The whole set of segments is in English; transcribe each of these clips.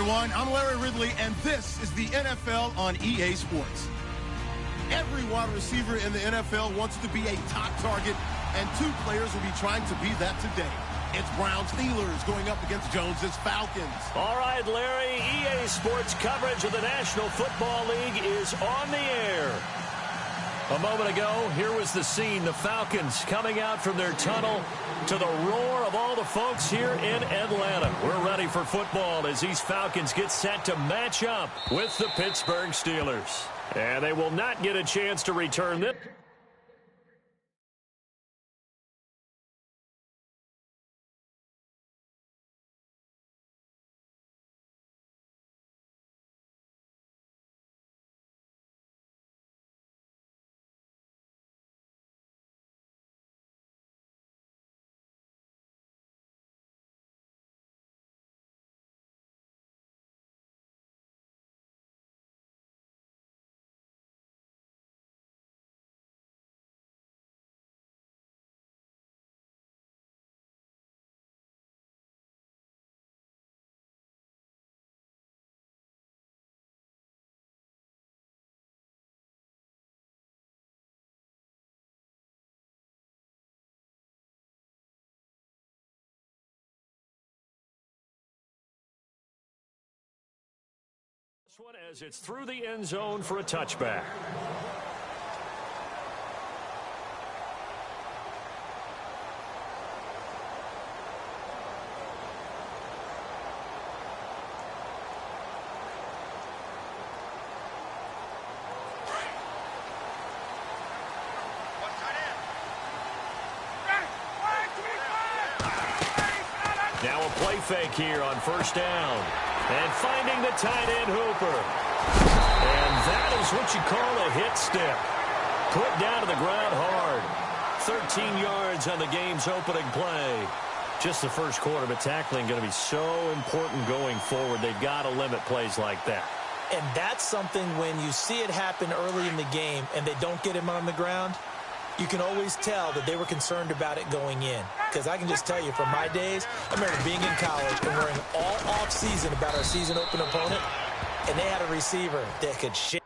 everyone. I'm Larry Ridley, and this is the NFL on EA Sports. Every wide receiver in the NFL wants to be a top target, and two players will be trying to be that today. It's Browns Steelers going up against Jones's Falcons. All right, Larry, EA Sports coverage of the National Football League is on the air. A moment ago, here was the scene. The Falcons coming out from their tunnel to the roar of all the folks here in Atlanta. We're ready for football as these Falcons get set to match up with the Pittsburgh Steelers. And they will not get a chance to return this. This one as it's through the end zone for a touchback. Now a play fake here on first down. And finding the tight end Hooper. And that is what you call a hit step. Put down to the ground hard. 13 yards on the game's opening play. Just the first quarter, but tackling going to be so important going forward. They've got to limit plays like that. And that's something when you see it happen early in the game and they don't get him on the ground, you can always tell that they were concerned about it going in. Because I can just tell you from my days, I remember being in college and worrying all off-season about our season-open opponent, and they had a receiver that could shake.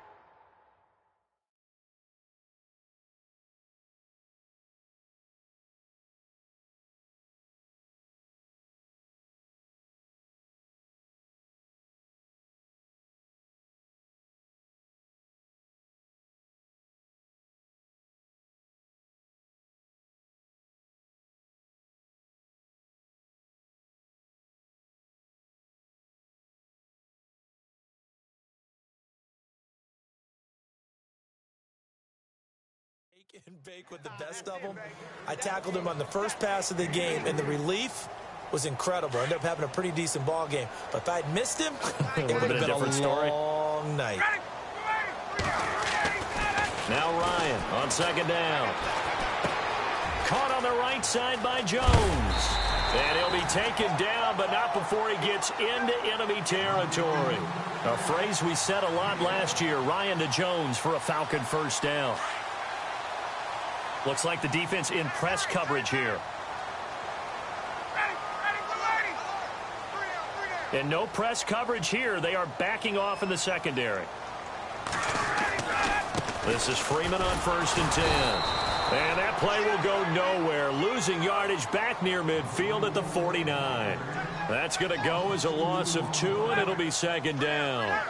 And bake with the best of them. I tackled him on the first pass of the game, and the relief was incredible. I ended up having a pretty decent ball game. But if I'd missed him, it would have been a different story. Long night. Now Ryan on second down. Caught on the right side by Jones. And he'll be taken down, but not before he gets into enemy territory. A phrase we said a lot last year, Ryan to Jones for a Falcon first down. Looks like the defense in press coverage here. And no press coverage here. They are backing off in the secondary. This is Freeman on 1st and 10. And that play will go nowhere. Losing yardage back near midfield at the 49. That's going to go as a loss of 2, and it'll be second down.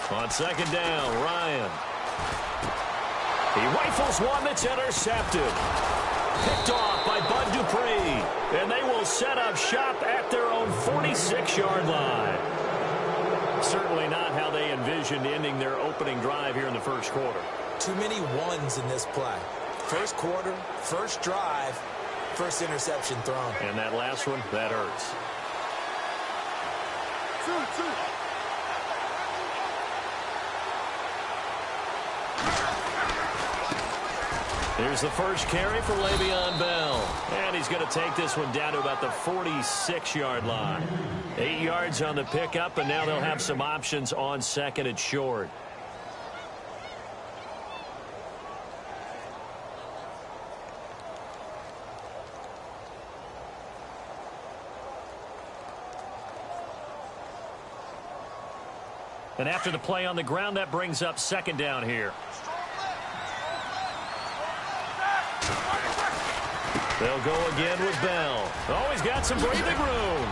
On second down, Ryan. He rifles one that's intercepted. Picked off by Bud Dupree. And they will set up shop at their own 46-yard line. Certainly not how they envisioned ending their opening drive here in the first quarter. Too many ones in this play. First quarter, first drive, first interception thrown. And that last one, that hurts. 2-2. Here's the first carry for Le'Veon Bell. And he's going to take this one down to about the 46-yard line. 8 yards on the pickup, and now they'll have some options on second and short. And after the play on the ground, that brings up second down here. They'll go again with Bell. Oh, he's got some breathing room.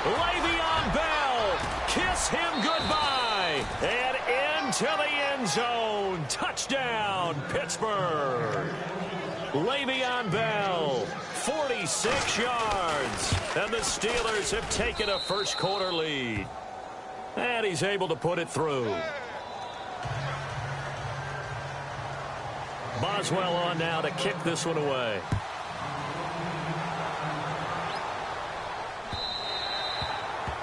Le'Veon Bell, kiss him goodbye. And into the end zone. Touchdown, Pittsburgh. Le'Veon Bell, 46 yards. And the Steelers have taken a first-quarter lead. And he's able to put it through. Boswell on now to kick this one away.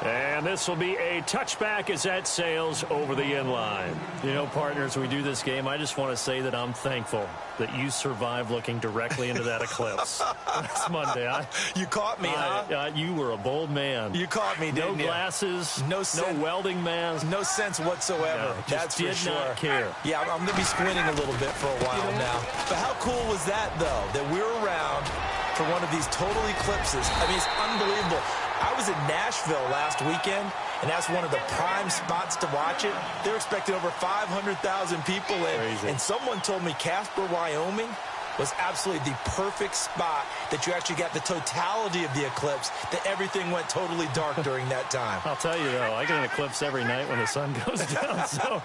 And this will be a touchback as that sails over the end line. You know, partners, we do this game. I just want to say that I'm thankful that you survived looking directly into that eclipse. That's Monday. You caught me, huh? You were a bold man. You caught me, didn't you? No glasses, no welding mask. No sense whatsoever. No, That's for sure. Did not care. Yeah, I'm going to be squinting a little bit for a while now. But how cool was that, though, that we're around for one of these total eclipses? I mean, it's unbelievable. I was in Nashville last weekend, and that's one of the prime spots to watch it. They're expecting over 500,000 people in. And someone told me Casper, Wyoming was absolutely the perfect spot that you actually got the totality of the eclipse, that everything went totally dark during that time. I'll tell you, though, I get an eclipse every night when the sun goes down, so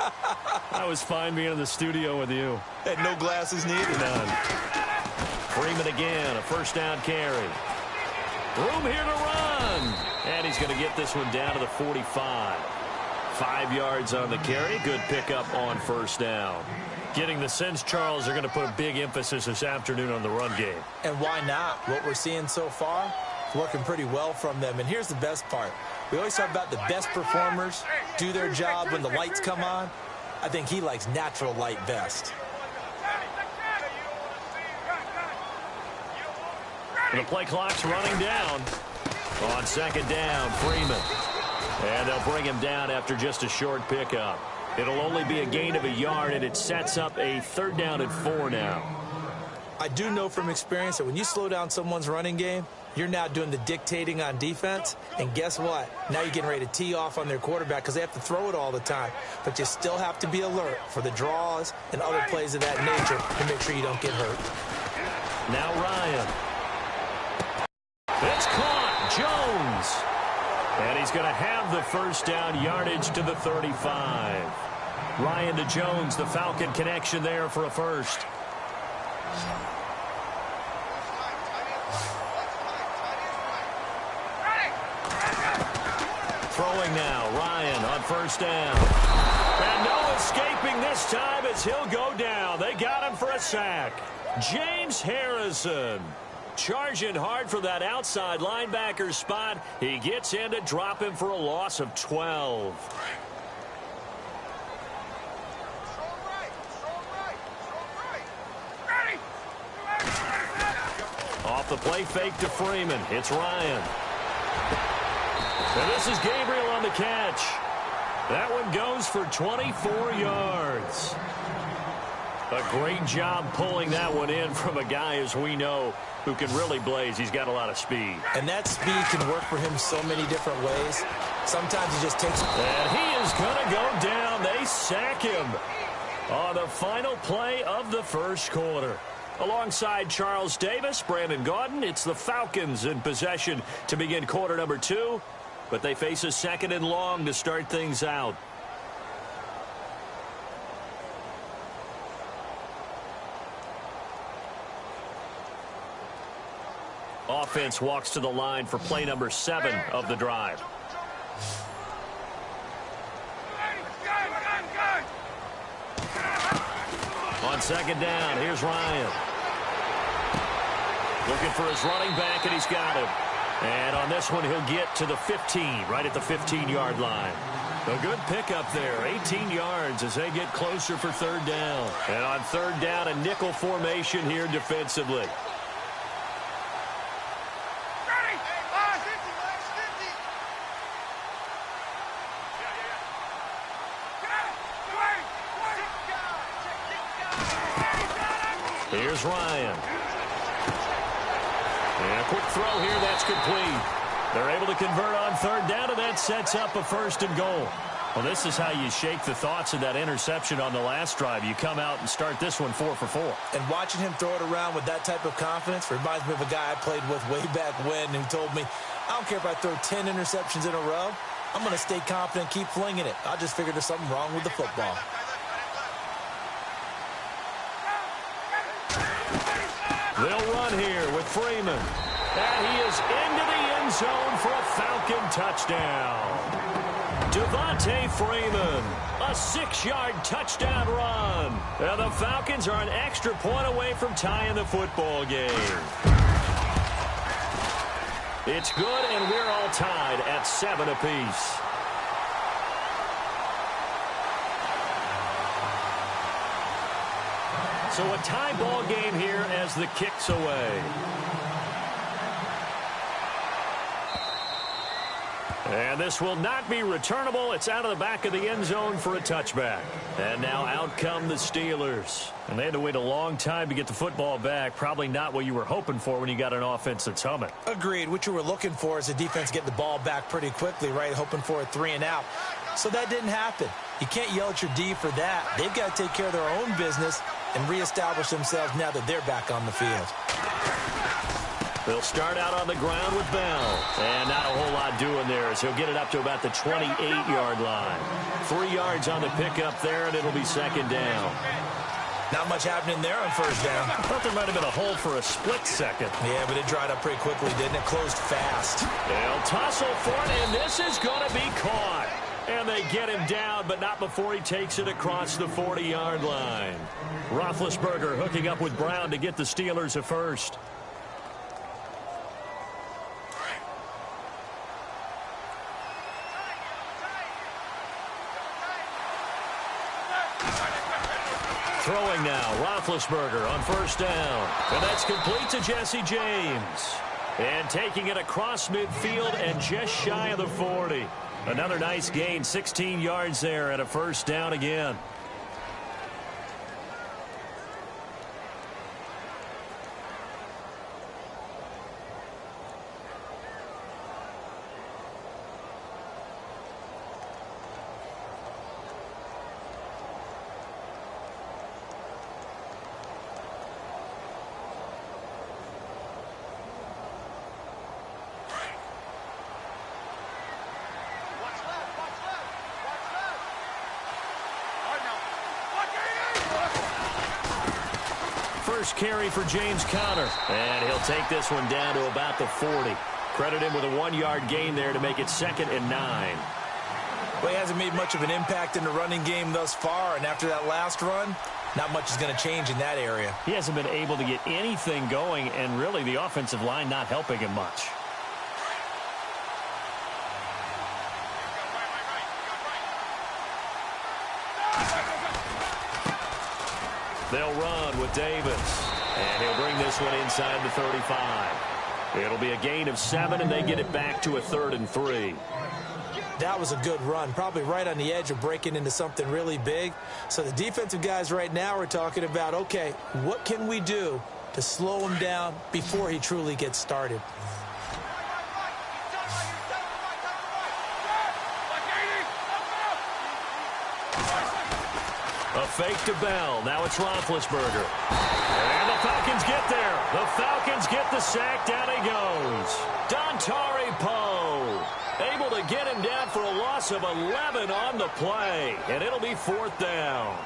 I was fine being in the studio with you. And no glasses needed. None. Freeman again, a first down carry. Room here to run. And he's going to get this one down to the 45. 5 yards on the carry. Good pickup on first down. Getting the sense, Charles, they're going to put a big emphasis this afternoon on the run game. And why not? What we're seeing so far is working pretty well from them. And here's the best part. We always talk about the best performers do their job when the lights come on. I think he likes natural light best. The play clock's running down. On second down, Freeman. And they'll bring him down after just a short pickup. It'll only be a gain of a yard, and it sets up a 3rd down and 4 now. I do know from experience that when you slow down someone's running game, you're now doing the dictating on defense. And guess what? Now you're getting ready to tee off on their quarterback because they have to throw it all the time. But you still have to be alert for the draws and other plays of that nature to make sure you don't get hurt. Now Ryan. It's caught. Jones. And he's going to have the first down, yardage to the 35. Ryan to Jones, the Falcon connection there for a first. Throwing now, Ryan on first down. And no escaping this time as he'll go down. They got him for a sack. James Harrison charging hard for that outside linebacker spot. He gets in to drop him for a loss of 12. Off the play fake to Freeman. It's Ryan. And this is Gabriel on the catch. That one goes for 24 yards. A great job pulling that one in from a guy, as we know, who can really blaze. He's got a lot of speed. And that speed can work for him so many different ways. Sometimes he just takes... And he is going to go down. They sack him on the final play of the first quarter. Alongside Charles Davis, Brandon Gaudin, it's the Falcons in possession to begin quarter number 2. But they face a 2nd and long to start things out. Offense walks to the line for play number 7 of the drive. On second down, here's Ryan. Looking for his running back, and he's got him. And on this one, he'll get to the 15, right at the 15-yard line. A good pickup there, 18 yards as they get closer for 3rd down. And on 3rd down, a nickel formation here defensively. Here's Ryan. And a quick throw here, that's complete. They're able to convert on 3rd down, and that sets up a 1st and goal. Well, this is how you shake the thoughts of that interception on the last drive. You come out and start this one 4 for 4. And watching him throw it around with that type of confidence reminds me of a guy I played with way back when who told me, I don't care if I throw 10 interceptions in a row. I'm going to stay confident, keep flinging it. I just figured there's something wrong with the football. They'll run here with Freeman. And he is into the end zone for a Falcon touchdown. Devontae Freeman, a 6-yard touchdown run. And the Falcons are an extra point away from tying the football game. It's good, and we're all tied at 7 apiece. So a tie ball game here as the kick's away. And this will not be returnable. It's out of the back of the end zone for a touchback. And now out come the Steelers. And they had to wait a long time to get the football back. Probably not what you were hoping for when you got an offense that's humming. Agreed. What you were looking for is the defense get the ball back pretty quickly, right? Hoping for a 3 and out. So that didn't happen. You can't yell at your D for that. They've got to take care of their own business and reestablish themselves now that they're back on the field. They'll start out on the ground with Bell. And not a whole lot doing there as he'll get it up to about the 28-yard line. 3 yards on the pickup there, and it'll be second down. Not much happening there on first down. I thought there might have been a hole for a split second. Yeah, but it dried up pretty quickly, didn't it? Closed fast. They'll tussle for it, and this is going to be caught. And they get him down, but not before he takes it across the 40-yard line. Roethlisberger hooking up with Brown to get the Steelers a first. Throwing now, Roethlisberger on first down. And that's complete to Jesse James. And taking it across midfield and just shy of the 40. Another nice gain, 16 yards there and a first down again. First carry for James Conner. And he'll take this one down to about the 40. Credit him with a 1-yard gain there to make it 2nd and 9. Well, he hasn't made much of an impact in the running game thus far, and after that last run, not much is going to change in that area. He hasn't been able to get anything going, and really the offensive line not helping him much. They'll run with Davis. And he'll bring this one inside the 35. It'll be a gain of 7, and they get it back to a 3rd and 3. That was a good run, probably right on the edge of breaking into something really big. So the defensive guys right now are talking about, okay, what can we do to slow him down before he truly gets started? A fake to Bell. Now it's Roethlisberger. And the Falcons get there. The Falcons get the sack. Down he goes. Dontari Poe able to get him down for a loss of 11 on the play. And it'll be 4th down.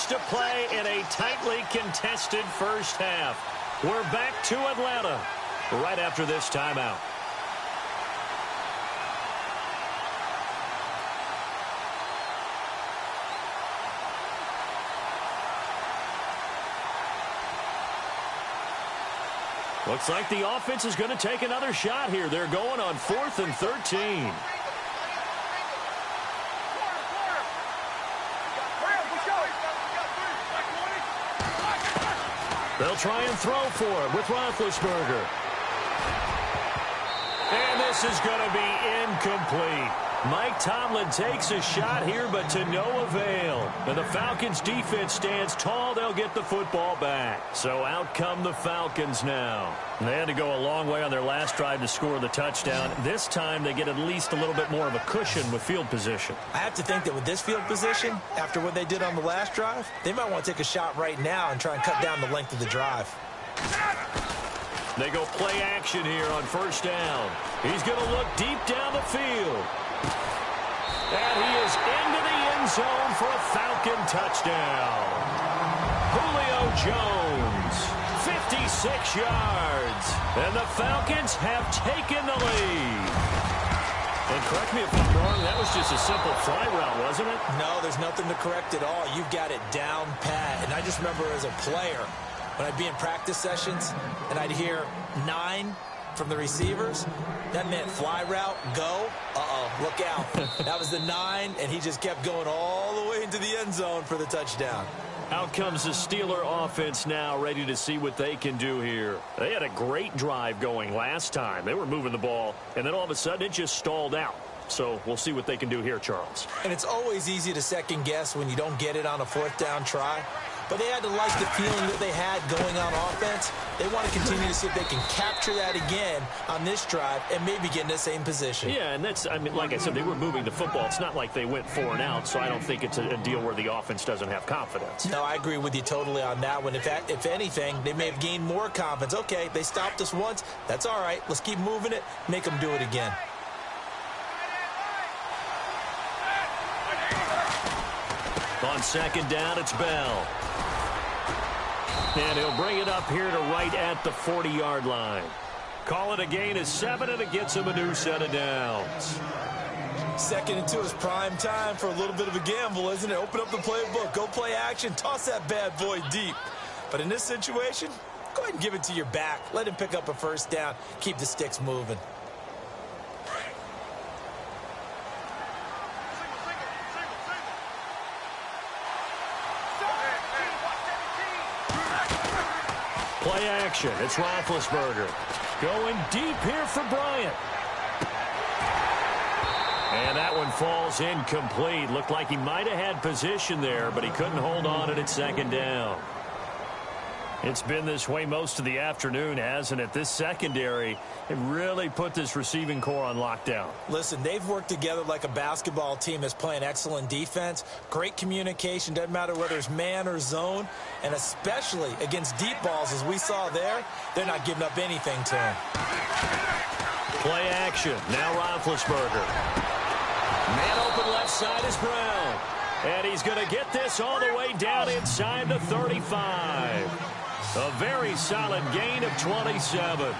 To play in a tightly contested first half. We're back to Atlanta right after this timeout. Looks like the offense is going to take another shot here. They're going on 4th and 13. They'll try and throw for it with Roethlisberger. And this is going to be incomplete. Mike Tomlin takes a shot here, but to no avail. And the Falcons defense stands tall. They'll get the football back. So out come the Falcons now. And they had to go a long way on their last drive to score the touchdown. This time they get at least a little bit more of a cushion with field position. I have to think that with this field position, after what they did on the last drive, they might want to take a shot right now and try and cut down the length of the drive. They go play action here on first down. He's going to look deep down the field. And he is into the end zone for a Falcon touchdown. Julio Jones, 56 yards. And the Falcons have taken the lead. And correct me if I'm wrong, that was just a simple fly route, wasn't it? No, there's nothing to correct at all. You've got it down pat. And I just remember as a player, when I'd be in practice sessions and I'd hear 9 from the receivers, that meant fly route, go, look out. That was the 9, and he just kept going all the way into the end zone for the touchdown. Out comes the Steeler offense now, ready to see what they can do here. They had a great drive going last time. They were moving the ball, and then all of a sudden it just stalled out. So we'll see what they can do here, Charles. And it's always easy to second guess when you don't get it on a fourth down try. But they had to like the feeling that they had going on offense. They want to continue to see if they can capture that again on this drive and maybe get in the same position. Yeah, and that's, I mean, like I said, they were moving the football. It's not like they went 4 and out, so I don't think it's a deal where the offense doesn't have confidence. No, I agree with you totally on that one. If anything, they may have gained more confidence. Okay, they stopped us once. That's all right. Let's keep moving it, make them do it again. On second down, it's Bell. And he'll bring it up here to right at the 40-yard line. Call it a gain of 7, and it gets him a new set of downs. 2nd and 2 is prime time for a little bit of a gamble, isn't it? Open up the playbook, go play action, toss that bad boy deep. But in this situation, go ahead and give it to your back. Let him pick up a first down. Keep the sticks moving. Play action. It's Roethlisberger. Going deep here for Bryant. And that one falls incomplete. Looked like he might have had position there, but he couldn't hold on at its second down. It's been this way most of the afternoon, hasn't it? This secondary, it really put this receiving core on lockdown. Listen, they've worked together like a basketball team that's playing excellent defense. Great communication, doesn't matter whether it's man or zone. And especially against deep balls, as we saw there, they're not giving up anything to him. Play action. Now Roethlisberger. Man open left side is Brown. And he's going to get this all the way down inside the 35. A very solid gain of 27.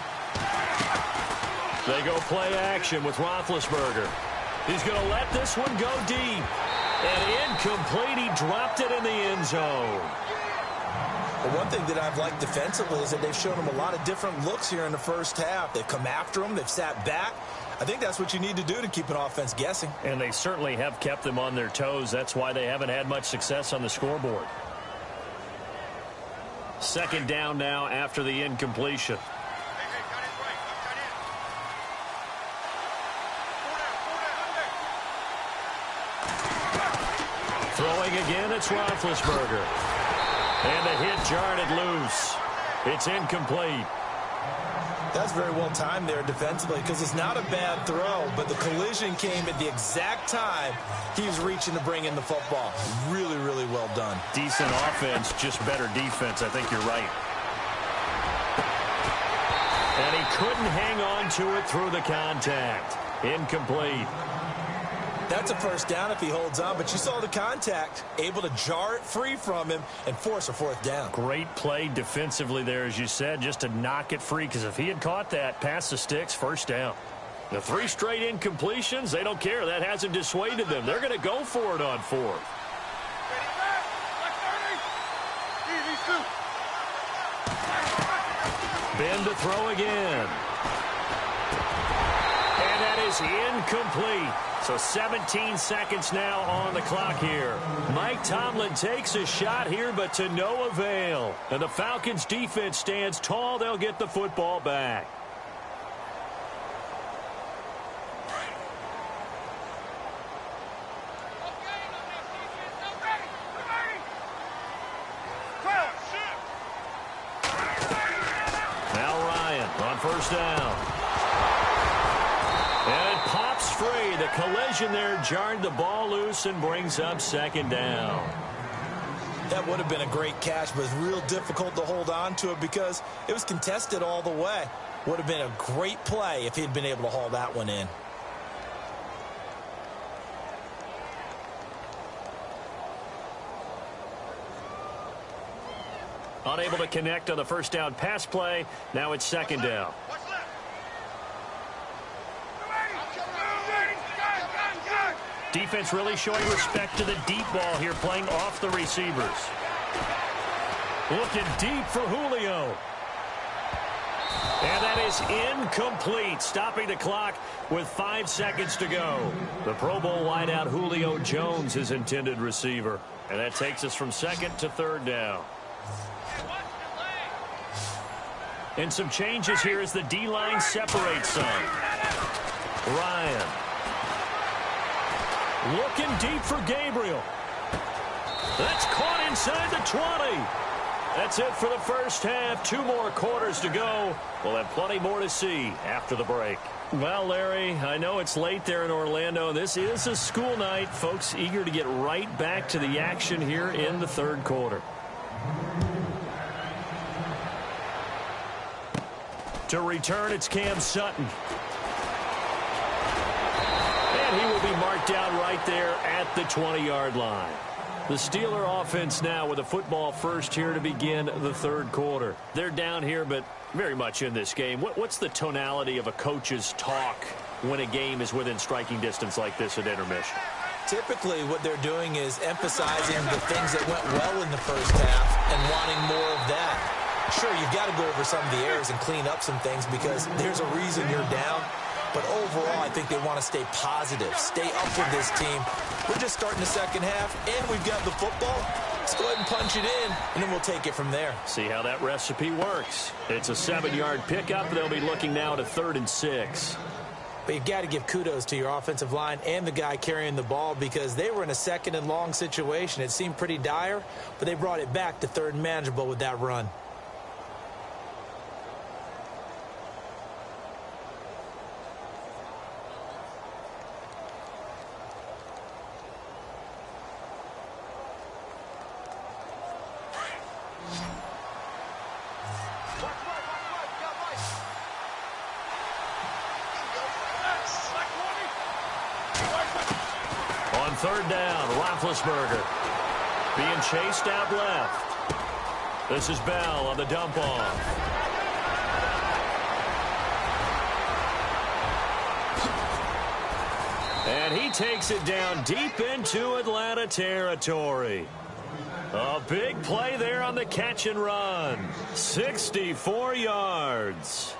They go play action with Roethlisberger. He's going to let this one go deep. And incomplete. He dropped it in the end zone. Well, one thing that I've liked defensively is that they've shown him a lot of different looks here in the first half. They've come after him. They've sat back. I think that's what you need to do to keep an offense guessing. And they certainly have kept them on their toes. That's why they haven't had much success on the scoreboard. Second down now after the incompletion. Throwing again, it's Roethlisberger. And the hit jarred it loose. It's incomplete. That's very well timed there defensively because it's not a bad throw, but the collision came at the exact time he was reaching to bring in the football. Really, really well done. Decent offense, just better defense. I think you're right. And he couldn't hang on to it through the contact. Incomplete. That's a first down if he holds on, but you saw the contact, able to jar it free from him and force a fourth down. Great play defensively there, as you said, just to knock it free, because if he had caught that, past the sticks, first down. The 3 straight incompletions, they don't care. That hasn't dissuaded them. They're going to go for it on 4th. Ben to throw again. And that is incomplete. So 17 seconds now on the clock here. Mike Tomlin takes a shot here, but to no avail. And the Falcons defense stands tall. They'll get the football back. first down. And it pops free. The collision there jarred the ball loose and brings up second down. That would have been a great catch, but it's real difficult to hold on to it because it was contested all the way. Would have been a great play if he'd been able to haul that one in. Unable to connect on the first down pass play. Now it's second down. Defense really showing respect to the deep ball here, playing off the receivers. Looking deep for Julio. And that is incomplete, stopping the clock with 5 seconds to go. The Pro Bowl wideout Julio Jones, his intended receiver. And that takes us from second to third down. And some changes here as the D-line separates some. Ryan. Looking deep for Gabriel. That's caught inside the 20. That's it for the first half. 2 more quarters to go. We'll have plenty more to see after the break. Well, Larry, I know it's late there in Orlando. This is a school night. Folks eager to get right back to the action here in the third quarter. To return, it's Cam Sutton. And he will be marked down right there at the 20-yard line. The Steeler offense now with a football first here to begin the third quarter. They're down here, but very much in this game. What's the tonality of a coach's talk when a game is within striking distance like this at intermission? Typically, what they're doing is emphasizing the things that went well in the first half and wanting more of that. Sure, you've got to go over some of the errors and clean up some things because there's a reason you're down. But overall, I think they want to stay positive, stay up with this team. We're just starting the second half, and we've got the football. Let's go ahead and punch it in, and then we'll take it from there. See how that recipe works. It's a 7-yard pickup. They'll be looking now to 3rd and 6. But you've got to give kudos to your offensive line and the guy carrying the ball because they were in a 2nd and long situation. It seemed pretty dire, but they brought it back to 3rd and manageable with that run. On 3rd down, Roethlisberger being chased out left. This is Bell on the dump off. And he takes it down deep into Atlanta territory. A big play there on the catch and run. 64 yards.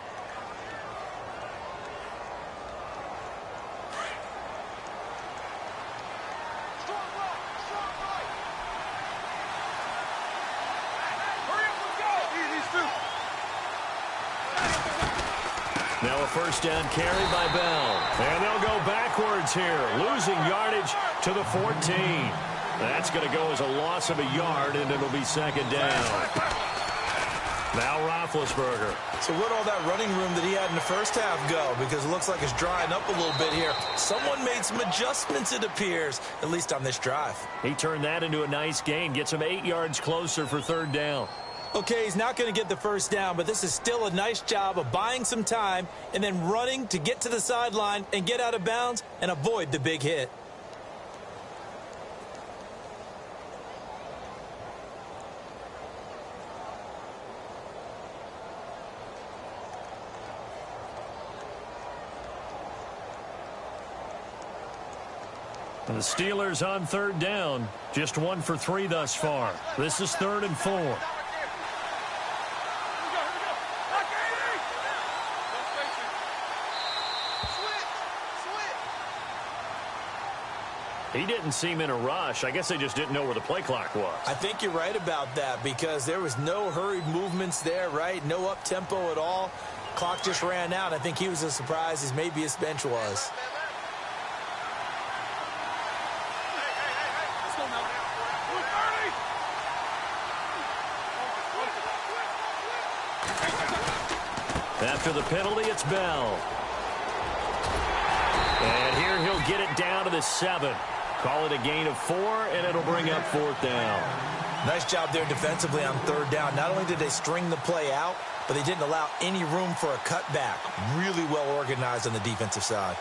Now a first down carry by Bell. And they'll go backwards here, losing yardage to the 14. That's going to go as a loss of a yard, and it'll be second down. Now Roethlisberger. So where'd all that running room that he had in the first half go? Because it looks like it's drying up a little bit here. Someone made some adjustments, it appears, at least on this drive. He turned that into a nice gain, gets him 8 yards closer for 3rd down. Okay, he's not going to get the first down, but this is still a nice job of buying some time and then running to get to the sideline and get out of bounds and avoid the big hit. And the Steelers on 3rd down, just 1 for 3 thus far. This is 3rd and 4. He didn't seem in a rush. I guess they just didn't know where the play clock was. I think you're right about that because there was no hurried movements there, right? No up-tempo at all. Clock just ran out. I think he was as surprised as maybe his bench was. After the penalty, it's Bell. And here he'll get it down to the 7. Call it a gain of 4, and it'll bring up 4th down. Nice job there defensively on 3rd down. Not only did they string the play out, but they didn't allow any room for a cutback. Really well organized on the defensive side.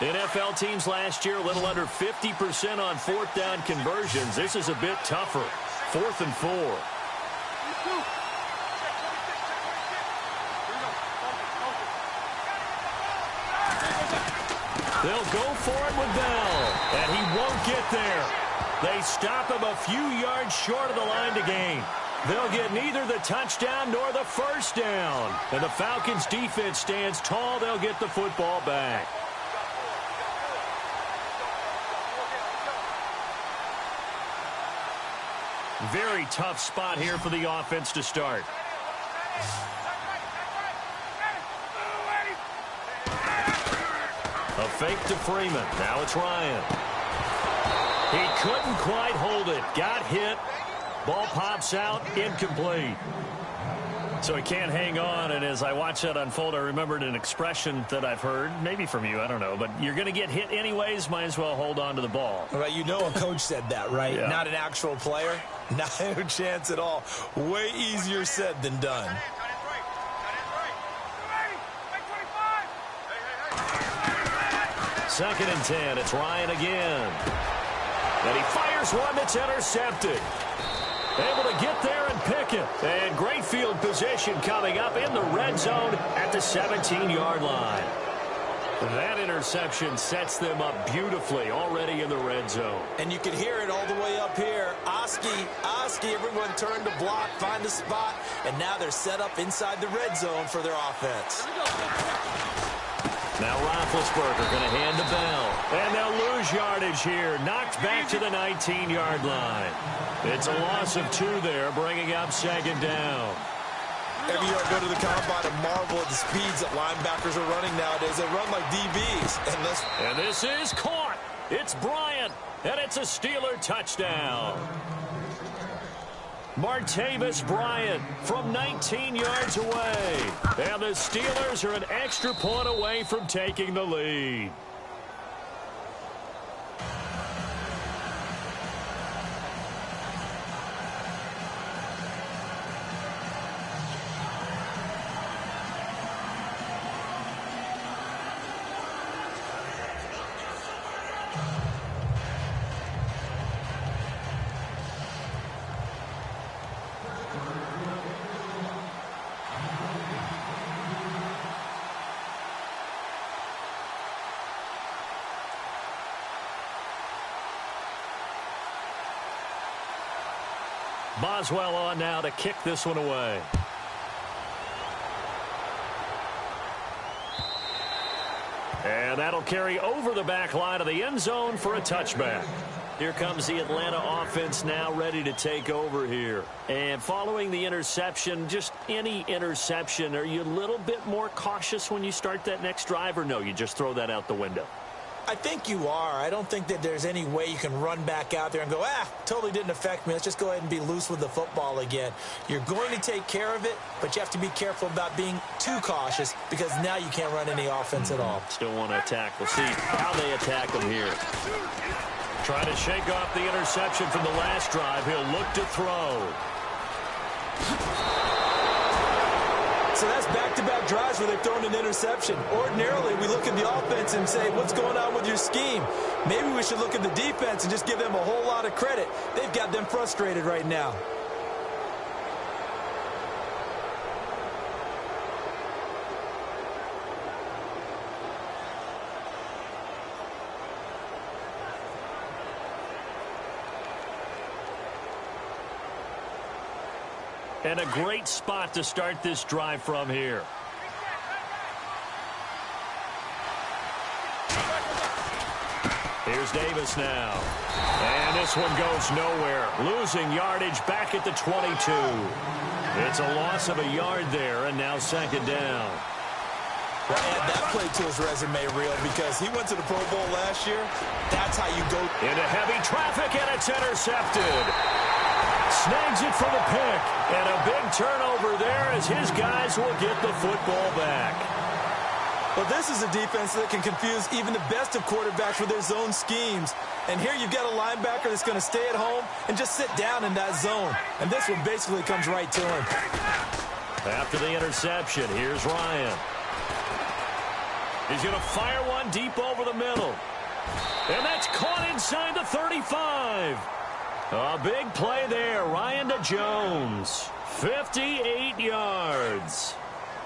NFL teams last year a little under 50% on 4th down conversions. This is a bit tougher. 4th and 4. They'll go for it with Bell, and he won't get there. They stop him a few yards short of the line to gain. They'll get neither the touchdown nor the 1st down. And the Falcons' defense stands tall. They'll get the football back. Very tough spot here for the offense to start. A fake to Freeman. Now it's Ryan. He couldn't quite hold it. Got hit. Ball pops out. Incomplete. So he can't hang on, and as I watch that unfold, I remembered an expression that I've heard, maybe from you, I don't know, but you're going to get hit anyways, might as well hold on to the ball. Right, you know a coach said that, right? Yeah. Not an actual player. Not a chance at all. Way easier said than done. Second and 10, it's Ryan again. And he fires one that's intercepted. Able to get there and pick it. And great field position coming up in the red zone at the 17-yard line. That interception sets them up beautifully already in the red zone. And you can hear it all the way up here. Oski, everyone turned to block, find a spot, and now they're set up inside the red zone for their offense. Now Roethlisberger going to hand to Bell. And they'll lose yardage here. Knocked back to the 19-yard line. It's a loss of 2 there, bringing up 2nd down. Every year I go to the combine and marvel at the speeds that linebackers are running nowadays. They run like DBs. And this is caught. It's Bryant, and it's a Steeler touchdown. Martavis Bryant from 19 yards away. And the Steelers are an extra point away from taking the lead. Boswell on now to kick this one away. And that'll carry over the back line of the end zone for a touchback. Here comes the Atlanta offense now ready to take over here. And following the interception, just any interception, are you a little bit more cautious when you start that next drive, or no, you just throw that out the window? I think you are. I don't think that there's any way you can run back out there and go, totally didn't affect me. Let's just go ahead and be loose with the football again. You're going to take care of it, but you have to be careful about being too cautious because now you can't run any offense at all. Still want to attack. We'll see how they attack them here. Trying to shake off the interception from the last drive. He'll look to throw. So that's back-to-back drives where they've thrown an interception. Ordinarily, we look at the offense and say, what's going on with your scheme? Maybe we should look at the defense and just give them a whole lot of credit. They've got them frustrated right now. And a great spot to start this drive from here. Here's Davis now. And this one goes nowhere. Losing yardage back at the 22. It's a loss of a yard there, and now 2nd down. Well, add that play to his resume reel because he went to the Pro Bowl last year. That's how you go. Into heavy traffic, and it's intercepted. Snags it for the pick. And a big turnover there as his guys will get the football back. Well, this is a defense that can confuse even the best of quarterbacks with their zone schemes. And here you've got a linebacker that's going to stay at home and just sit down in that zone. And this one basically comes right to him. After the interception, here's Ryan. He's going to fire one deep over the middle. And that's caught inside the 35. A big play there. Ryan to Jones. 58 yards.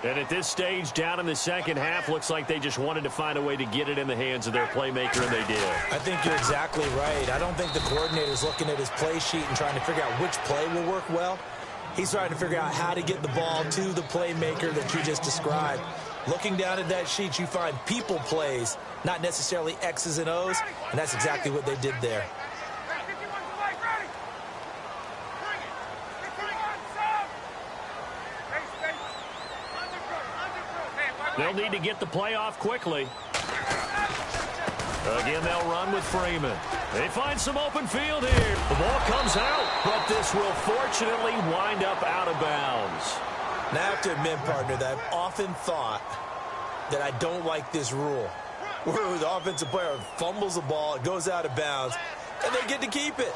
And at this stage, down in the second half, looks like they just wanted to find a way to get it in the hands of their playmaker, and they did. I think you're exactly right. I don't think the coordinator's looking at his play sheet and trying to figure out which play will work well. He's trying to figure out how to get the ball to the playmaker that you just described. Looking down at that sheet, you find people plays, not necessarily X's and O's, and that's exactly what they did there. They'll need to get the play off quickly. Again, they'll run with Freeman. They find some open field here. The ball comes out, but this will fortunately wind up out of bounds. Now, I have to admit, partner, that I've often thought that I don't like this rule, where the offensive player fumbles the ball, it goes out of bounds, and they get to keep it.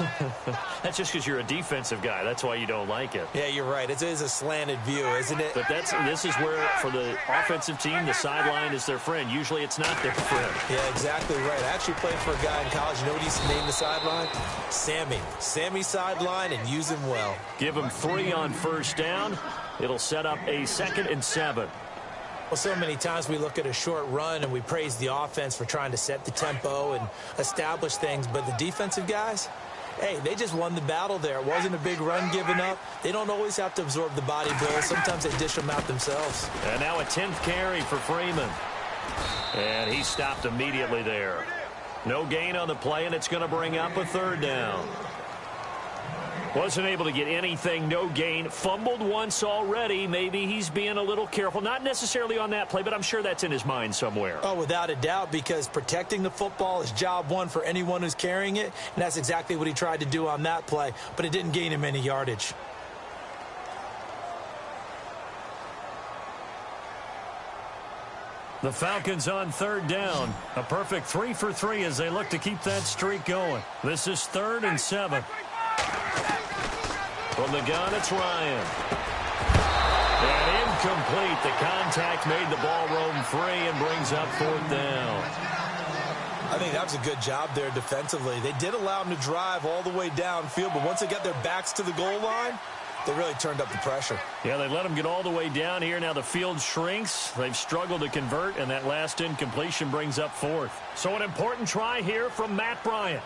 That's just because you're a defensive guy. That's why you don't like it. Yeah, you're right. It is a slanted view, isn't it? But this is where, for the offensive team, the sideline is their friend. Usually it's not their friend. Yeah, exactly right. I actually played for a guy in college. You know what he used to name the sideline? Sammy. Sammy sideline, and use him well. Give him 3 on first down. It'll set up a 2nd and 7. Well, so many times we look at a short run and we praise the offense for trying to set the tempo and establish things, but the defensive guys, hey, they just won the battle there. It wasn't a big run given up. They don't always have to absorb the body blows. Sometimes they dish them out themselves. And now a 10th carry for Freeman. And he stopped immediately there. No gain on the play, and it's going to bring up a 3rd down. Wasn't able to get anything, no gain. Fumbled once already. Maybe he's being a little careful. Not necessarily on that play, but I'm sure that's in his mind somewhere. Oh, without a doubt, because protecting the football is job one for anyone who's carrying it, and that's exactly what he tried to do on that play, but it didn't gain him any yardage. The Falcons on 3rd down. A perfect 3 for 3 as they look to keep that streak going. This is 3rd and 7. From the gun, it's Ryan. And incomplete. The contact made the ball roam free and brings up 4th down. I think that was a good job there defensively. They did allow him to drive all the way downfield, but once they got their backs to the goal line, they really turned up the pressure. Yeah, they let him get all the way down here. Now the field shrinks. They've struggled to convert, and that last incompletion brings up 4th. So an important try here from Matt Bryant.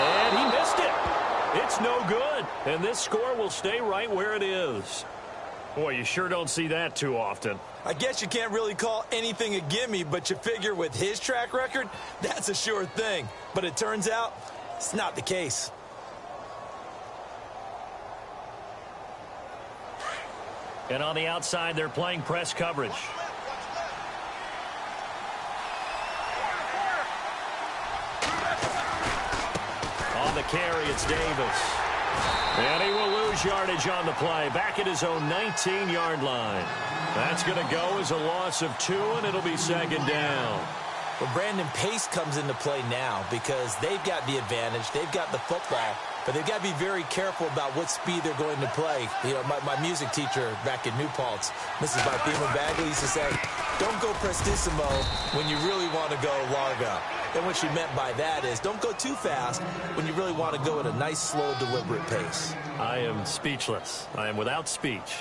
And he missed it. It's no good. And this score will stay right where it is. Boy, you sure don't see that too often. I guess you can't really call anything a gimme, but you figure with his track record, that's a sure thing. But it turns out it's not the case. And on the outside, they're playing press coverage. On the carry, it's Davis. And he will lose yardage on the play. Back at his own 19-yard line. That's going to go as a loss of 2, and it'll be 2nd down. Well, Brandon, pace comes into play now because they've got the advantage. They've got the football, but they've got to be very careful about what speed they're going to play. You know, my music teacher back in New Paltz, Mrs. Barthema Bagley, used to say, don't go prestissimo when you really want to go largo. And what she meant by that is don't go too fast when you really want to go at a nice, slow, deliberate pace. I am speechless. I am without speech.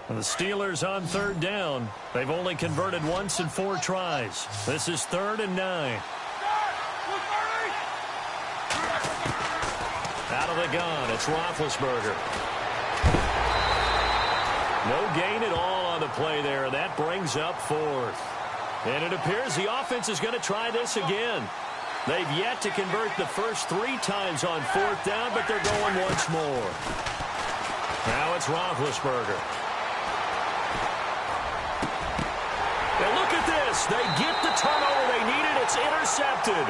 And the Steelers on 3rd down. They've only converted once in 4 tries. This is 3rd and 9. Out of the gun, it's Roethlisberger. No gain at all on the play there. That brings up fourth. And it appears the offense is going to try this again. They've yet to convert the first 3 times on fourth down, but they're going once more. Now it's Roethlisberger. And look at this. They get the turnover they needed. It's intercepted.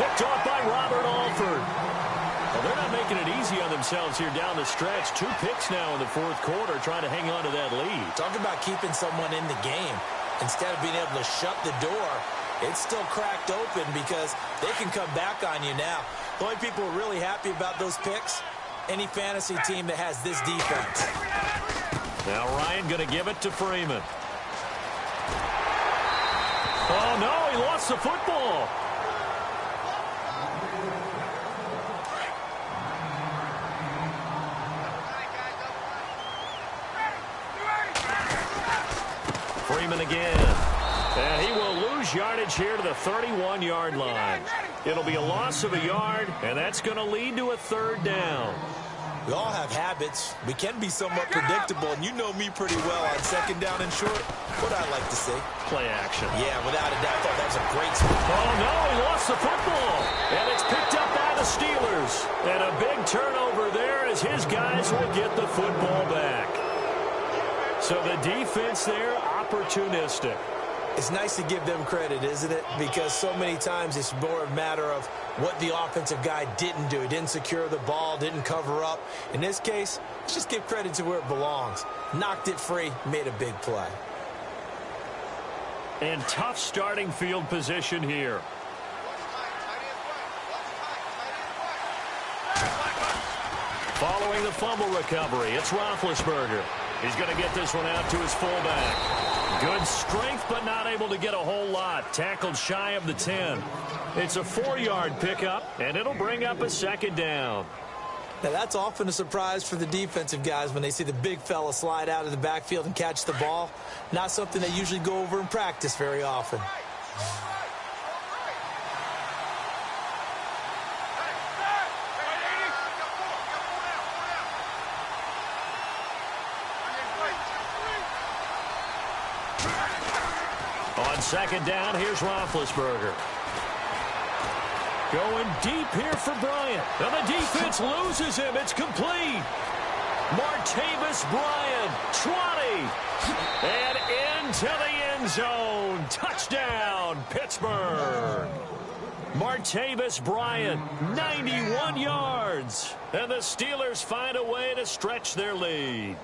Picked off by Robert Alford. Well, they're not making it easy on themselves here down the stretch. 2 picks now in the fourth quarter trying to hang on to that lead. Talk about keeping someone in the game. Instead of being able to shut the door, it's still cracked open because they can come back on you now. The only people who are really happy about those picks, any fantasy team that has this defense. Now Ryan going to give it to Freeman. Oh, no, he lost the football. Freeman again. And he will lose yardage here to the 31-yard line. It'll be a loss of a yard, and that's going to lead to a third down. We all have habits. We can be somewhat predictable, and you know me pretty well on second down and short. What I like to see. Play action. Yeah, without a doubt, I thought that was a great spot. Oh, no, he lost the football. And it's picked up by the Steelers. And a big turnover there as his guys will get the football back. So the defense there, opportunistic. It's nice to give them credit, isn't it? Because so many times it's more a matter of what the offensive guy didn't do. He didn't secure the ball, didn't cover up. In this case, let's just give credit to where it belongs. Knocked it free, made a big play. And tough starting field position here. Following the fumble recovery, it's Roethlisberger. He's going to get this one out to his fullback. Good strength, but not able to get a whole lot. Tackled shy of the 10. It's a 4-yard pickup, and it'll bring up a second down. Now, that's often a surprise for the defensive guys when they see the big fella slide out of the backfield and catch the ball. Not something they usually go over in practice very often. On second down, here's Roethlisberger. Going deep here for Bryant. And the defense loses him. It's complete. Martavis Bryant, 20. And into the end zone. Touchdown, Pittsburgh. Martavis Bryant, 91 yards. And the Steelers find a way to stretch their lead.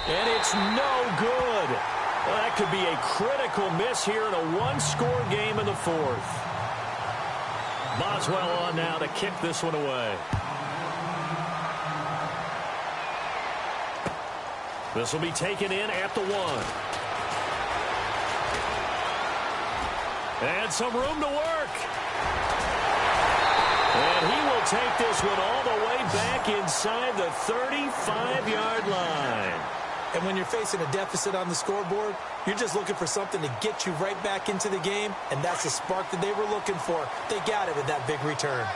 And it's no good. Well, that could be a critical miss here in a one-score game in the fourth. Boswell on now to kick this one away. This will be taken in at the 1. And some room to work. And he will take this one all the way back inside the 35-yard line. And when you're facing a deficit on the scoreboard, you're just looking for something to get you right back into the game, and that's the spark that they were looking for. They got it with that big return.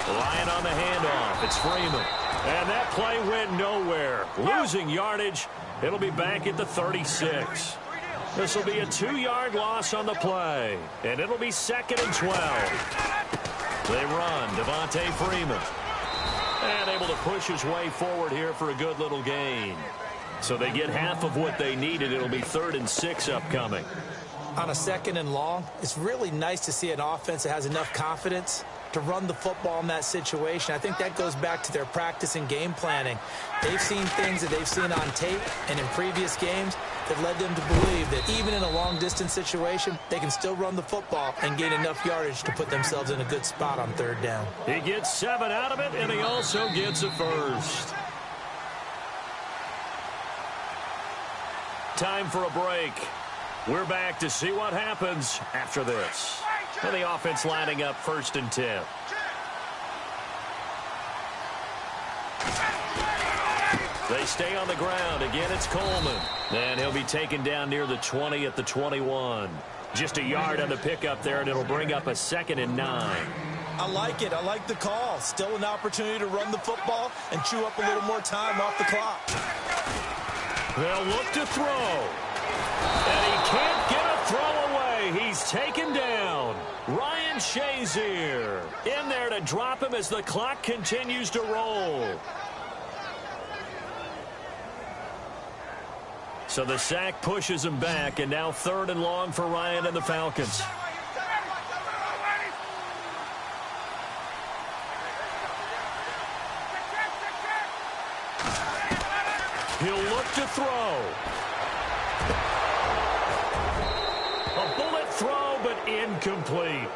Ryan on the handoff. It's Freeman. And that play went nowhere. Losing yardage. It'll be back at the 36. This will be a 2-yard loss on the play. And it'll be 2nd and 12. They run. Devontae Freeman. And able to push his way forward here for a good little gain. So they get half of what they needed. It'll be 3rd and 6 upcoming. On a 2nd and long, it's really nice to see an offense that has enough confidence to run the football in that situation. I think that goes back to their practice and game planning. They've seen things that they've seen on tape and in previous games that led them to believe that even in a long-distance situation, they can still run the football and gain enough yardage to put themselves in a good spot on 3rd down. He gets 7 out of it, and he also gets a first. Time for a break. We're back to see what happens after this. And the offense lining up 1st and 10. They stay on the ground. Again, it's Coleman. And he'll be taken down near the 20 at the 21. Just a yard on the pickup there, and it'll bring up a 2nd and 9. I like it. I like the call. Still an opportunity to run the football and chew up a little more time off the clock. They'll look to throw. And he can't get a throw away. He's taken down. Ryan Shazier in there to drop him as the clock continues to roll. So the sack pushes him back, and now 3rd and long for Ryan and the Falcons. He'll look to throw. A bullet throw, but incomplete.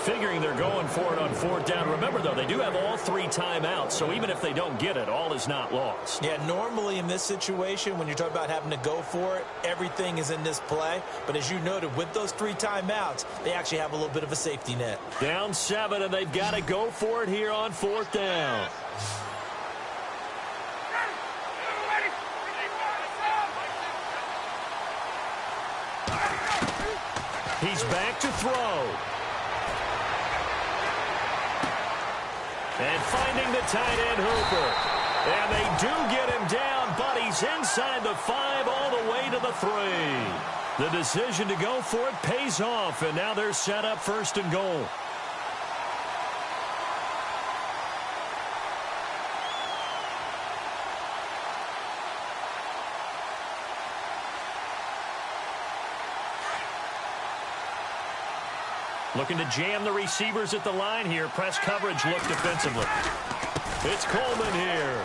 Figuring they're going for it on 4th down. Remember, though, they do have all 3 timeouts, so even if they don't get it, all is not lost. Yeah, normally in this situation, when you're talking about having to go for it, everything is in this play. But as you noted, with those 3 timeouts, they actually have a little bit of a safety net. Down 7, and they've got to go for it here on 4th down. He's back to throw. And finding the tight end, Hooper. And they do get him down, but he's inside the 5 all the way to the 3. The decision to go for it pays off, and now they're set up 1st and goal. Looking to jam the receivers at the line here. Press coverage look defensively. It's Coleman here.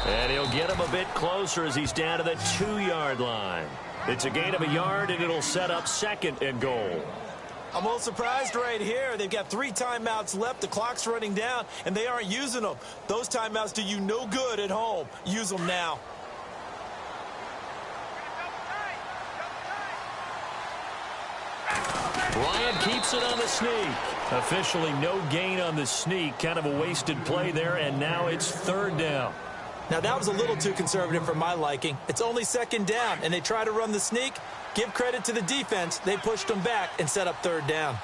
And he'll get him a bit closer as he's down to the 2-yard line. It's a gain of a yard, and it'll set up 2nd and goal. I'm a little surprised right here. They've got 3 timeouts left. The clock's running down, and they aren't using them. Those timeouts do you no good at home. Use them now. Ryan keeps it on the sneak. Officially no gain on the sneak. Kind of a wasted play there, and now it's 3rd down. Now, that was a little too conservative for my liking. It's only 2nd down, and they try to run the sneak. Give credit to the defense. They pushed them back and set up 3rd down.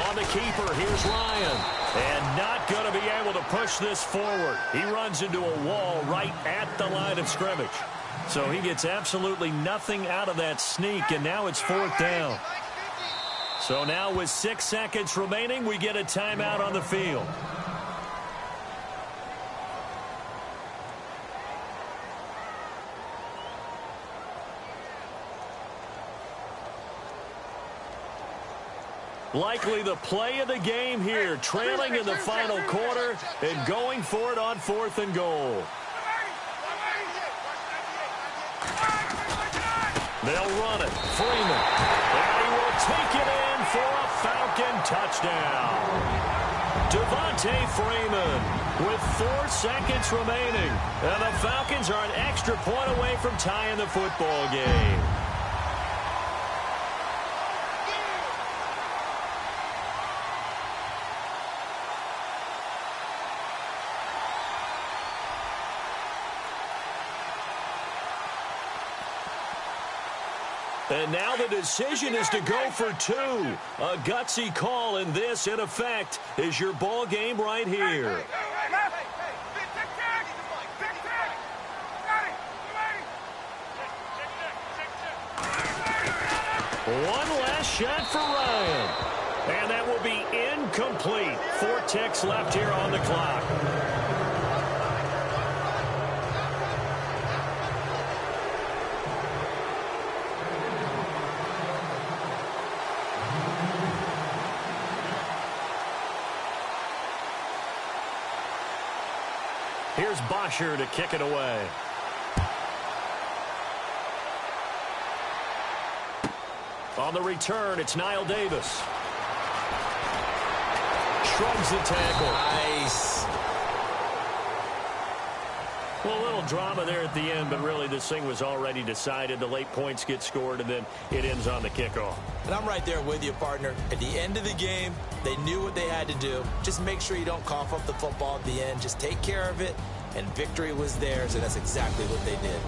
On the keeper, here's Ryan. And not going to be able to push this forward. He runs into a wall right at the line of scrimmage. So he gets absolutely nothing out of that sneak, and now it's 4th down. So now with 6 seconds remaining, we get a timeout on the field. Likely the play of the game here, trailing in the final quarter and going for it on 4th and goal. They'll run it. Freeman. And he will take it in for a Falcon touchdown. Devontae Freeman with 4 seconds remaining. And the Falcons are an extra point away from tying the football game. And now the decision is to go for 2. A gutsy call, and this, in effect, is your ball game right here. One last shot for Ryan. And that will be incomplete. 4 ticks left here on the clock. Here's Bosher to kick it away. On the return, it's Niall Davis. Shrugs the tackle. Nice. Well, a little drama there at the end, but really this thing was already decided. The late points get scored, and then it ends on the kickoff. And I'm right there with you, partner. At the end of the game, they knew what they had to do. Just make sure you don't cough up the football at the end. Just take care of it, and victory was theirs, and that's exactly what they did.